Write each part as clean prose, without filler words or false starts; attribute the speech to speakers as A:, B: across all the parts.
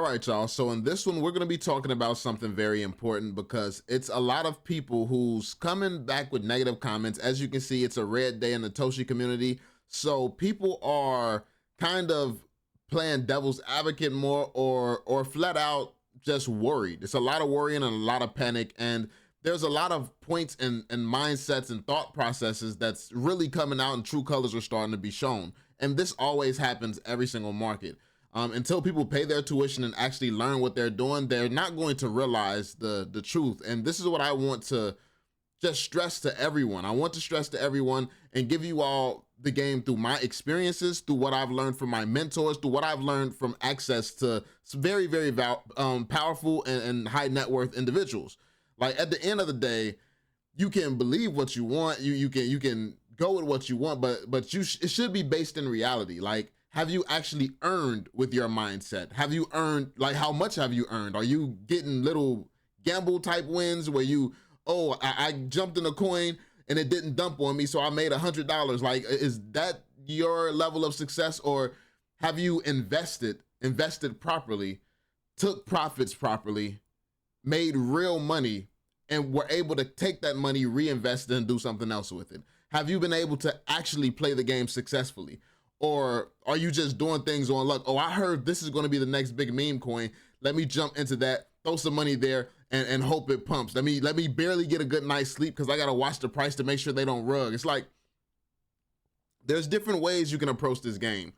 A: All right, y'all. So in this one, we're going to be talking about something very important because it's a lot of people who's coming back with negative comments. As you can see, it's a red day in the Toshi community. So people are kind of playing devil's advocate more or flat out just worried. It's a lot of worrying and a lot of panic. And there's a lot of points and mindsets and thought processes that's really coming out and true colors are starting to be shown. And this always happens every single market. Until people pay their tuition and actually learn what they're doing, they're not going to realize the truth. And this is what I want to just stress to everyone. I want to stress to everyone and give you all the game through my experiences, through what I've learned from my mentors, through what I've learned from access to some very, very powerful and high net worth individuals. Like at the end of the day, you can believe what you want. You can go with what you want, but it should be based in reality. Like, have you actually earned with your mindset? Have you earned, like, how much have you earned? Are you getting little gamble type wins where you, oh, I jumped in a coin and it didn't dump on me, so I made $100. Like, is that your level of success? Or have you invested properly, took profits properly, made real money, and were able to take that money, reinvest it, and do something else with it? Have you been able to actually play the game successfully? Or are you just doing things on luck? Oh, I heard this is going to be the next big meme coin. Let me jump into that, throw some money there, and hope it pumps. Let me barely get a good night's sleep because I got to watch the price to make sure they don't rug. It's like, there's different ways you can approach this game.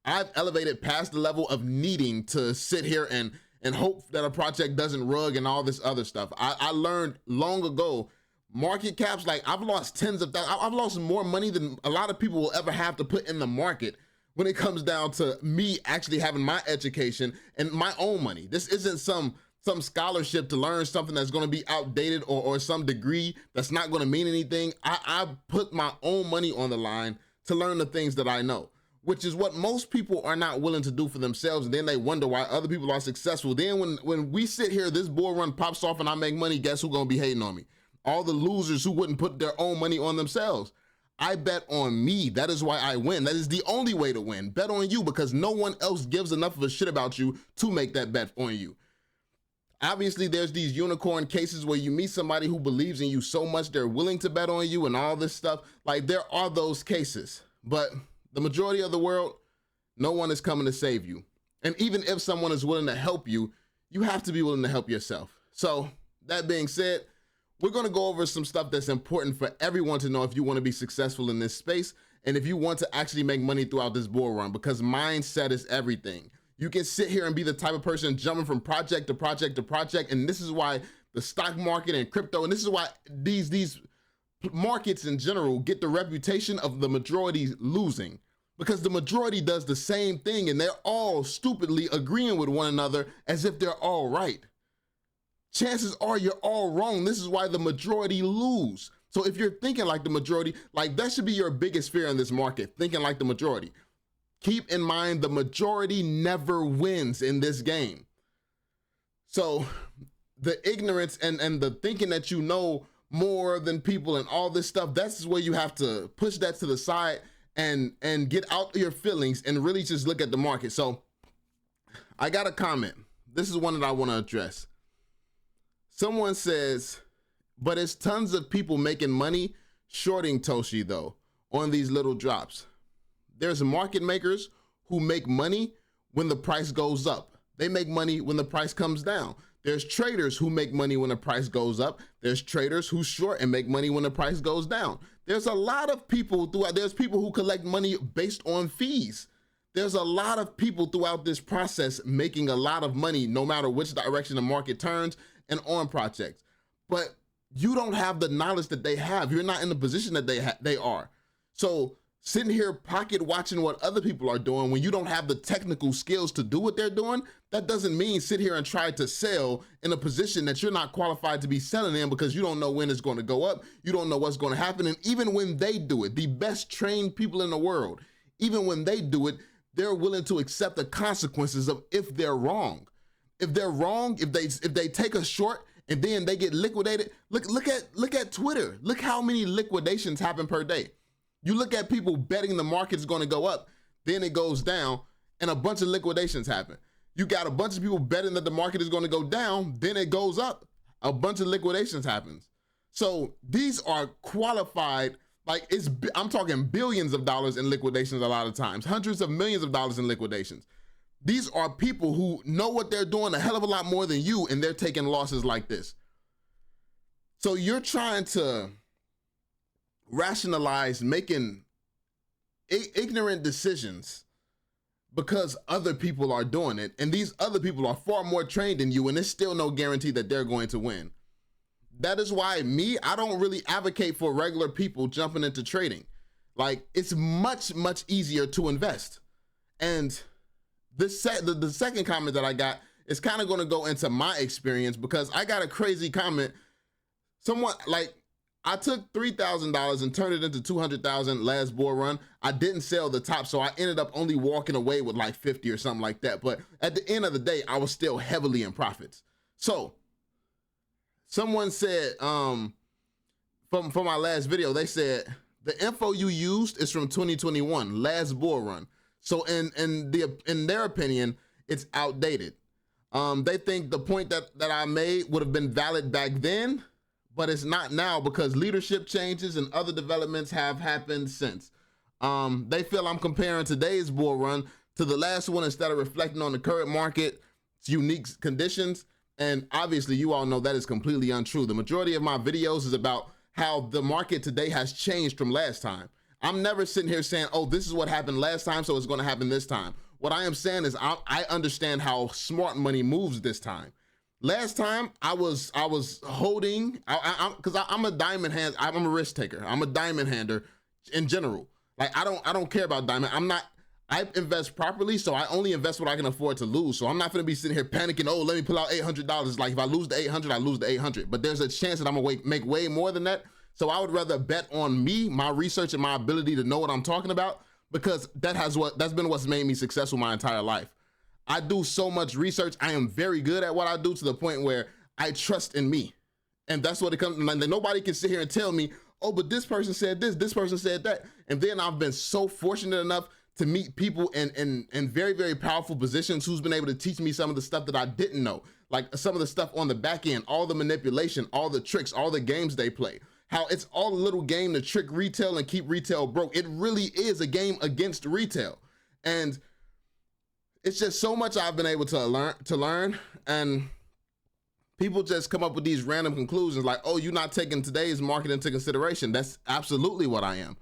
A: I've elevated past the level of needing to sit here and hope that a project doesn't rug and all this other stuff. I learned long ago, market caps, like I've lost tens of thousands. I've lost more money than a lot of people will ever have to put in the market when it comes down to me actually having my education and my own money. This isn't some scholarship to learn something that's going to be outdated or some degree that's not going to mean anything. I put my own money on the line to learn the things that I know, which is what most people are not willing to do for themselves. And then they wonder why other people are successful. Then when we sit here, this bull run pops off and I make money, guess who's going to be hating on me? All the losers who wouldn't put their own money on themselves. I bet on me. That is why I win. That is the only way to win. Bet on you because no one else gives enough of a shit about you to make that bet on you. Obviously, there's these unicorn cases where you meet somebody who believes in you so much they're willing to bet on you and all this stuff. Like, there are those cases. But the majority of the world, no one is coming to save you. And even if someone is willing to help you, you have to be willing to help yourself. So, that being said, we're going to go over some stuff that's important for everyone to know if you want to be successful in this space and if you want to actually make money throughout this bull run, because mindset is everything. You can sit here and be the type of person jumping from project to project to project, and this is why the stock market and crypto, and this is why these markets in general get the reputation of the majority losing, because the majority does the same thing and they're all stupidly agreeing with one another as if they're all right. Chances are you're all wrong. This is why the majority lose. So if you're thinking like the majority, like that should be your biggest fear in this market, thinking like the majority. Keep in mind, the majority never wins in this game. So the ignorance and the thinking that you know more than people and all this stuff, that's where you have to push that to the side and get out your feelings and really just look at the market. So I got a comment. This is one that I want to address. Someone says, but it's tons of people making money shorting Toshi though on these little drops. There's market makers who make money when the price goes up. They make money when the price comes down. There's traders who make money when the price goes up. There's traders who short and make money when the price goes down. There's a lot of people there's people who collect money based on fees. There's a lot of people throughout this process making a lot of money no matter which direction the market turns and on projects. But you don't have the knowledge that they have. You're not in the position that they are. So sitting here pocket watching what other people are doing when you don't have the technical skills to do what they're doing, that doesn't mean sit here and try to sell in a position that you're not qualified to be selling in, because you don't know when it's going to go up. You don't know what's going to happen. And even when they do it, the best trained people in the world, even when they do it, they're willing to accept the consequences of if they're wrong. If they're wrong, if they take a short and then they get liquidated, look at Twitter. Look how many liquidations happen per day. You look at people betting the market's going to go up, then it goes down, and a bunch of liquidations happen. You got a bunch of people betting that the market is going to go down, then it goes up. A bunch of liquidations happens. So these are qualified, like I'm talking billions of dollars in liquidations a lot of times, hundreds of millions of dollars in liquidations. These are people who know what they're doing a hell of a lot more than you, and they're taking losses like this. So you're trying to rationalize making ignorant decisions because other people are doing it, and these other people are far more trained than you, and there's still no guarantee that they're going to win. That is why I don't really advocate for regular people jumping into trading. Like, it's much, much easier to invest. And the second comment that I got is kind of going to go into my experience, because I got a crazy comment. Someone, like, I took $3,000 and turned it into $200,000 last bull run. I didn't sell the top, so I ended up only walking away with like 50 or something like that. But at the end of the day, I was still heavily in profits. So someone said, from my last video, they said the info you used is from 2021, last bull run. So in their opinion, it's outdated. They think the point that I made would have been valid back then, but it's not now because leadership changes and other developments have happened since. They feel I'm comparing today's bull run to the last one instead of reflecting on the current market's unique conditions. And obviously you all know that is completely untrue. The majority of my videos is about how the market today has changed from last time. I'm never sitting here saying, oh, this is what happened last time, so it's going to happen this time. What I am saying is I understand how smart money moves this time. Last time I was holding, because I'm a diamond hand, I'm a risk taker. I'm a diamond hander in general. Like, I don't care about diamond. I invest properly, so I only invest what I can afford to lose. So I'm not gonna be sitting here panicking, oh, let me pull out $800. Like, if I lose the 800, I lose the 800. But there's a chance that I'm gonna make way more than that. So I would rather bet on me, my research, and my ability to know what I'm talking about, because that's been what's made me successful my entire life. I do so much research. I am very good at what I do, to the point where I trust in me. And that's what it comes to. Nobody can sit here and tell me, oh, but this person said this person said that. And then I've been so fortunate enough to meet people in very, very powerful positions who's been able to teach me some of the stuff that I didn't know. Like some of the stuff on the back end, all the manipulation, all the tricks, all the games they play. How it's all a little game to trick retail and keep retail broke. It really is a game against retail. And it's just so much I've been able to learn. And people just come up with these random conclusions like, oh, you're not taking today's market into consideration. That's absolutely what I am.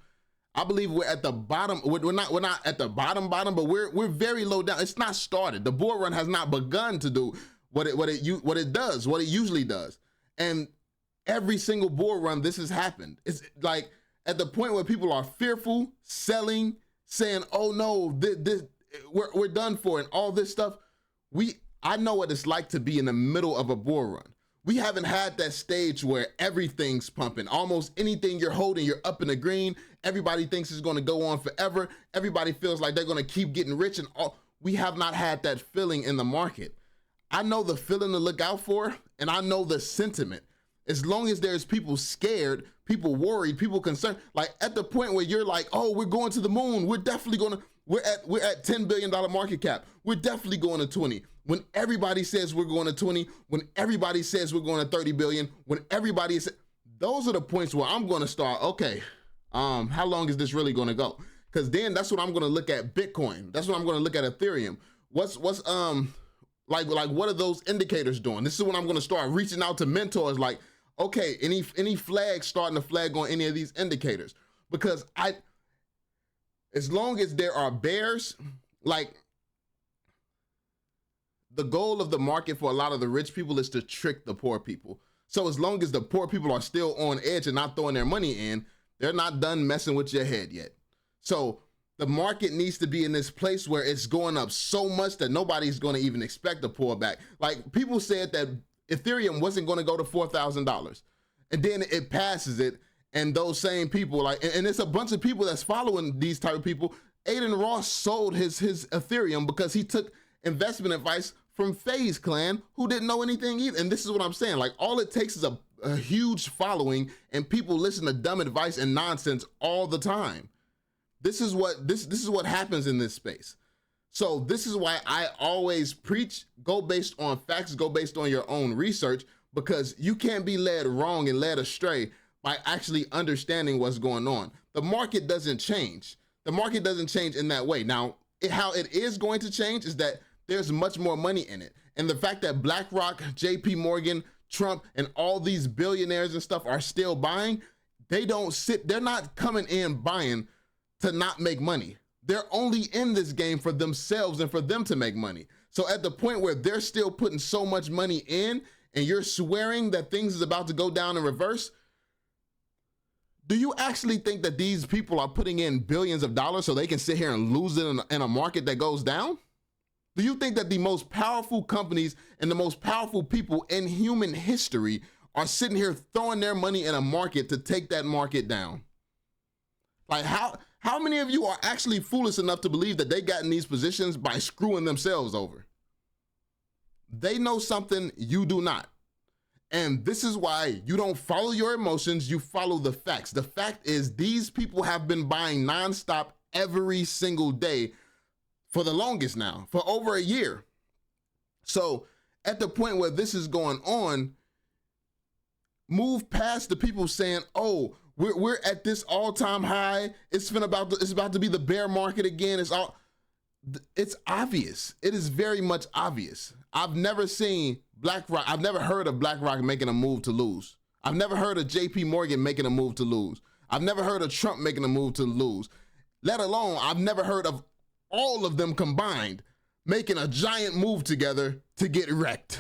A: I believe we're at the bottom. We're not at the bottom, but we're very low down. It's not started. The bull run has not begun to do what it usually does. And every single bull run, this has happened. It's like at the point where people are fearful, selling, saying, oh no, we're done for, and all this stuff. I know what it's like to be in the middle of a bull run. We haven't had that stage where everything's pumping. Almost anything you're holding, you're up in the green. Everybody thinks it's going to go on forever. Everybody feels like they're going to keep getting rich, and all. We have not had that feeling in the market. I know the feeling to look out for, and I know the sentiment. As long as there's people scared, people worried, people concerned, like at the point where you're like, oh, we're going to the moon. We're definitely going to, we're at $10 billion market cap. We're definitely going to 20. When everybody says we're going to 20, when everybody says we're going to 30 billion, when everybody is, those are the points where I'm going to start, okay, how long is this really going to go? Because then that's what I'm going to look at Bitcoin. That's what I'm going to look at Ethereum. What's like what are those indicators doing? This is when I'm going to start reaching out to mentors like, okay, any flags starting to flag on any of these indicators? Because as long as there are bears, like the goal of the market for a lot of the rich people is to trick the poor people. So as long as the poor people are still on edge and not throwing their money in, they're not done messing with your head yet. So the market needs to be in this place where it's going up so much that nobody's going to even expect a pullback. Like people said that Ethereum wasn't going to go to $4,000, and then it passes it. And those same people, like, and it's a bunch of people that's following these type of people. Aiden Ross sold his Ethereum because he took investment advice from FaZe Clan, who didn't know anything either. And this is what I'm saying. Like, all it takes is a huge following, and people listen to dumb advice and nonsense all the time. This is what happens in this space. So this is why I always preach, go based on facts, go based on your own research, because you can't be led wrong and led astray by actually understanding what's going on. The market doesn't change. The market doesn't change in that way. Now, how it is going to change is that there's much more money in it. And the fact that BlackRock, JP Morgan, Trump, and all these billionaires and stuff are still buying, they're not coming in buying to not make money. They're only in this game for themselves and for them to make money. So at the point where they're still putting so much money in and you're swearing that things is about to go down in reverse, do you actually think that these people are putting in billions of dollars so they can sit here and lose it in a market that goes down? Do you think that the most powerful companies and the most powerful people in human history are sitting here throwing their money in a market to take that market down? Like how many of you are actually foolish enough to believe that they got in these positions by screwing themselves over? They know something you do not. And this is why you don't follow your emotions, you follow the facts. The fact is these people have been buying nonstop every single day for the longest now, for over a year. So at the point where this is going on, move past the people saying, oh, we're at this all-time high. It's about to be the bear market again. It's obvious. It is very much obvious. I've never seen BlackRock. I've never heard of BlackRock making a move to lose. I've never heard of JP Morgan making a move to lose. I've never heard of Trump making a move to lose. Let alone, I've never heard of all of them combined making a giant move together to get wrecked.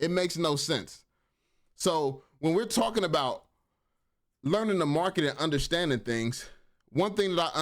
A: It makes no sense. So when we're talking about learning the market and understanding things, one thing that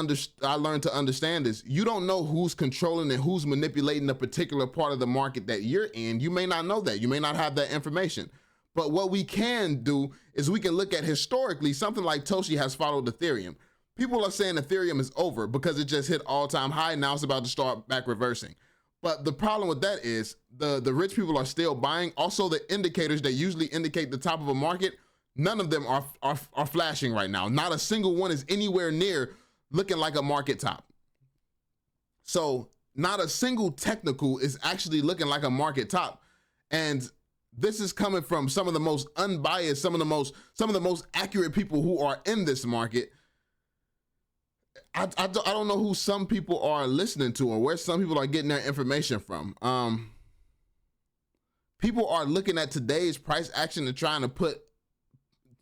A: I learned to understand is you don't know who's controlling and who's manipulating a particular part of the market that you're in. You may not know that. You may not have that information. But what we can do is we can look at historically, something like Toshi has followed Ethereum. People are saying Ethereum is over because it just hit all-time high. Now it's about to start back reversing. But the problem with that is the rich people are still buying. Also, the indicators that usually indicate the top of a market, none of them are flashing right now. Not a single one is anywhere near looking like a market top. So not a single technical is actually looking like a market top. And this is coming from some of the most unbiased, some of the most accurate people who are in this market. I don't know who some people are listening to or where some people are getting their information from. People are looking at today's price action and trying to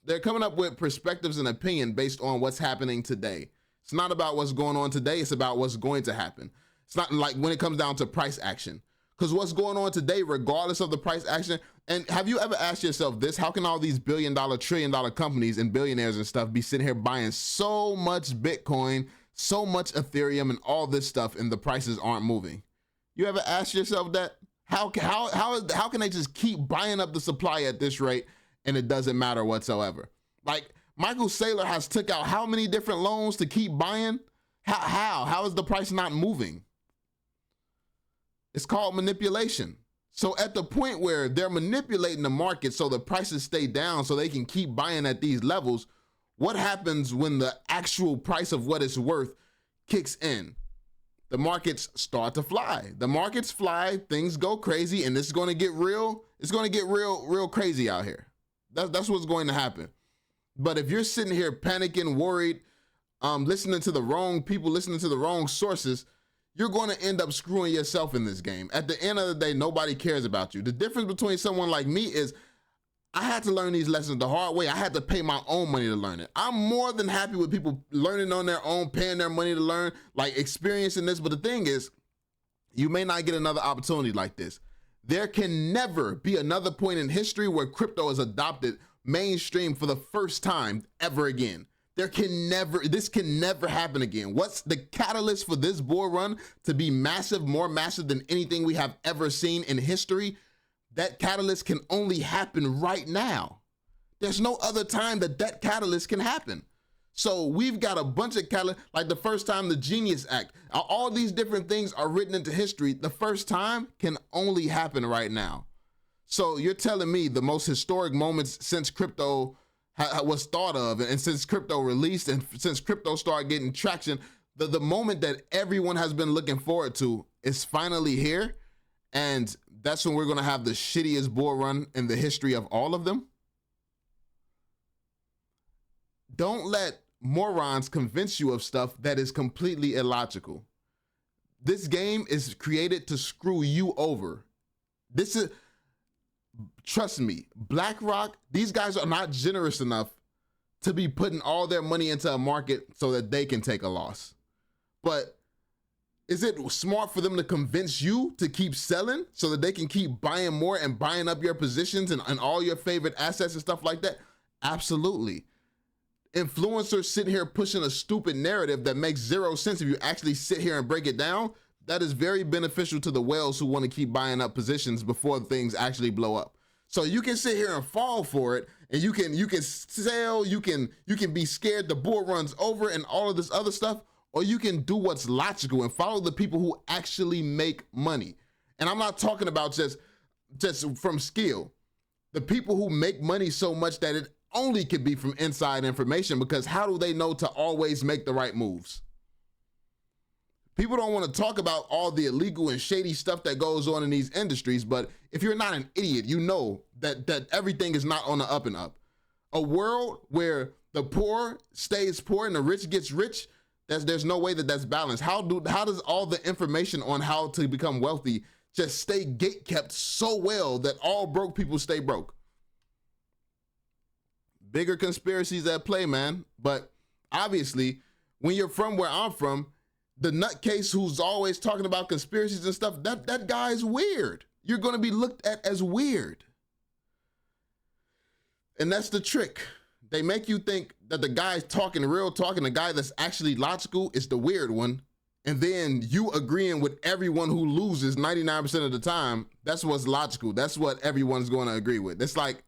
A: they're coming up with perspectives and opinion based on what's happening today. It's not about what's going on today, it's about what's going to happen. It's not like when it comes down to price action. Because what's going on today, regardless of the price action, and have you ever asked yourself this, how can all these billion-dollar, trillion-dollar companies and billionaires and stuff be sitting here buying so much Bitcoin, so much Ethereum and all this stuff and the prices aren't moving? You ever asked yourself that? How can they just keep buying up the supply at this rate and it doesn't matter whatsoever? Like Michael Saylor has took out how many different loans to keep buying? How is the price not moving? It's called manipulation. So at the point where they're manipulating the market so the prices stay down so they can keep buying at these levels, what happens when the actual price of what it's worth kicks in? The markets start to fly. The markets fly, things go crazy, and it's going to get real. It's going to get real crazy out here. That's what's going to happen. But if you're sitting here panicking, worried, listening to the wrong people, listening to the wrong sources, you're going to end up screwing yourself in this game. At the end of the day, nobody cares about you. The difference between someone like me is I had to learn these lessons the hard way. I had to pay my own money to learn it. I'm more than happy with people learning on their own, paying their money to learn, like experiencing this. But the thing is, you may not get another opportunity like this. There can never be another point in history where crypto is adopted mainstream for the first time ever again. This can never happen again. What's the catalyst for this bull run to be massive, more massive than anything we have ever seen in history? That catalyst can only happen right now. There's no other time that catalyst can happen. So we've got a bunch of catalysts, like the first time the Genius Act, all these different things are written into history. The first time can only happen right now. So you're telling me the most historic moments since crypto was thought of and since crypto released and since crypto started getting traction, The moment that everyone has been looking forward to is finally here. And that's when we're going to have the shittiest bull run in the history of all of them. Don't let morons convince you of stuff that is completely illogical. This game is created to screw you over. This is, trust me, BlackRock, these guys are not generous enough to be putting all their money into a market so that they can take a loss. But is it smart for them to convince you to keep selling so that they can keep buying more and buying up your positions and all your favorite assets and stuff like that? Absolutely. Influencers sitting here pushing a stupid narrative that makes zero sense if you actually sit here and break it down. That is very beneficial to the whales who want to keep buying up positions before things actually blow up. So you can sit here and fall for it, and you can sell, you can be scared the bull runs over and all of this other stuff, or you can do what's logical and follow the people who actually make money. And I'm not talking about just from skill. The people who make money so much that it only could be from inside information, because how do they know to always make the right moves? People don't want to talk about all the illegal and shady stuff that goes on in these industries, but if you're not an idiot, you know that everything is not on the up and up. A world where the poor stays poor and the rich gets rich, there's no way that that's balanced. How does all the information on how to become wealthy just stay gatekept so well that all broke people stay broke? Bigger conspiracies at play, man. But obviously, when you're from where I'm from, the nutcase who's always talking about conspiracies and stuff, that guy is weird. You're going to be looked at as weird. And that's the trick. They make you think that the guy talking real talk and the guy that's actually logical is the weird one. And then you agreeing with everyone who loses 99% of the time, that's what's logical. That's what everyone's going to agree with. It's like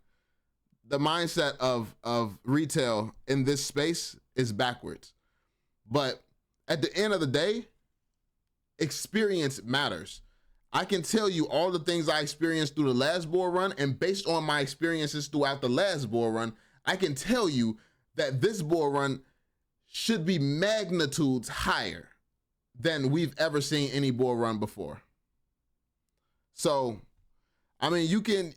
A: the mindset of retail in this space is backwards. But at the end of the day, experience matters. I can tell you all the things I experienced through the last bull run, and based on my experiences throughout the last bull run, I can tell you that this bull run should be magnitudes higher than we've ever seen any bull run before. So, I mean, you can,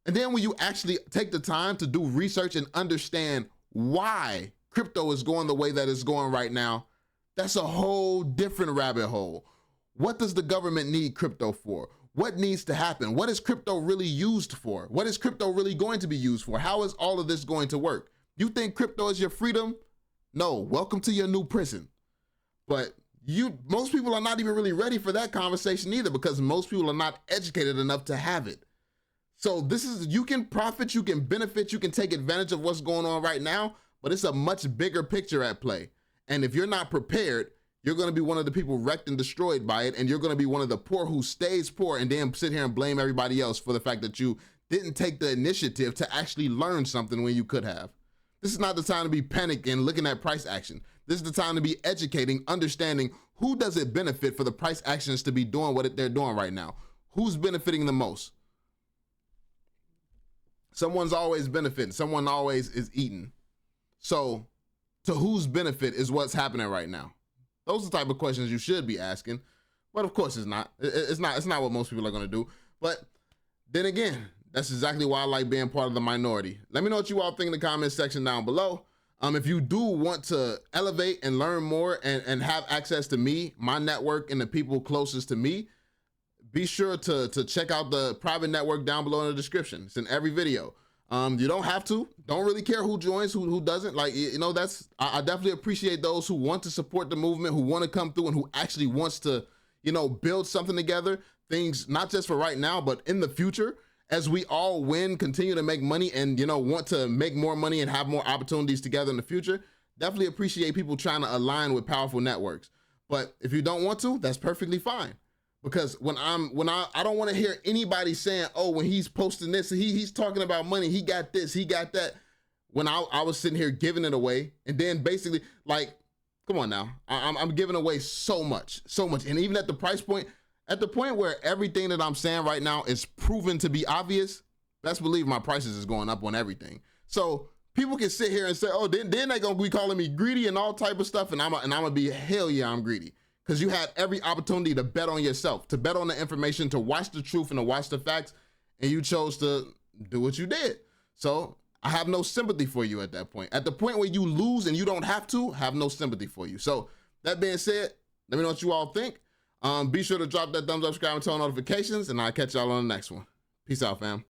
A: and then when you actually take the time to do research and understand why crypto is going the way that it's going right now, that's a whole different rabbit hole. What does the government need crypto for? What needs to happen? What is crypto really used for? What is crypto really going to be used for? How is all of this going to work? You think crypto is your freedom? No, welcome to your new prison. But most people are not even really ready for that conversation either, because most people are not educated enough to have it. So you can profit, you can benefit, you can take advantage of what's going on right now, but it's a much bigger picture at play. And if you're not prepared, you're going to be one of the people wrecked and destroyed by it, and you're going to be one of the poor who stays poor and then sit here and blame everybody else for the fact that you didn't take the initiative to actually learn something when you could have. This is not the time to be panicking, looking at price action. This is the time to be educating, understanding who does it benefit for the price actions to be doing what they're doing right now. Who's benefiting the most? Someone's always benefiting. Someone always is eating. So to whose benefit is what's happening right now? Those are the type of questions you should be asking, but of course it's not. It's not what most people are going to do. But then again, that's exactly why I like being part of the minority. Let me know what you all think in the comment section down below. If you do want to elevate and learn more and have access to me, my network, and the people closest to me, be sure to check out the private network down below in the description. It's in every video. You don't have to. Don't really care who joins, who doesn't. Like, you know, I definitely appreciate those who want to support the movement, who want to come through, and who actually wants to, you know, build something together. Things not just for right now, but in the future, as we all win, continue to make money, and, you know, want to make more money and have more opportunities together in the future. Definitely appreciate people trying to align with powerful networks. But if you don't want to, that's perfectly fine. Because I don't want to hear anybody saying, oh, when he's posting this, he's talking about money, he got this, he got that. When I was sitting here giving it away, and then basically, like, come on now, I'm giving away so much, and even at the price point, at the point where everything that I'm saying right now is proven to be obvious, best believe my prices is going up on everything. So people can sit here and say, oh, then they gonna be calling me greedy and all type of stuff, and I'm gonna be, hell yeah, I'm greedy. Because you had every opportunity to bet on yourself, to bet on the information, to watch the truth and to watch the facts, and you chose to do what you did. So I have no sympathy for you at that point. At the point where you lose and you don't have no sympathy for you. So that being said, let me know what you all think. Be sure to drop that thumbs up, subscribe, and turn on notifications, and I'll catch y'all on the next one. Peace out, fam.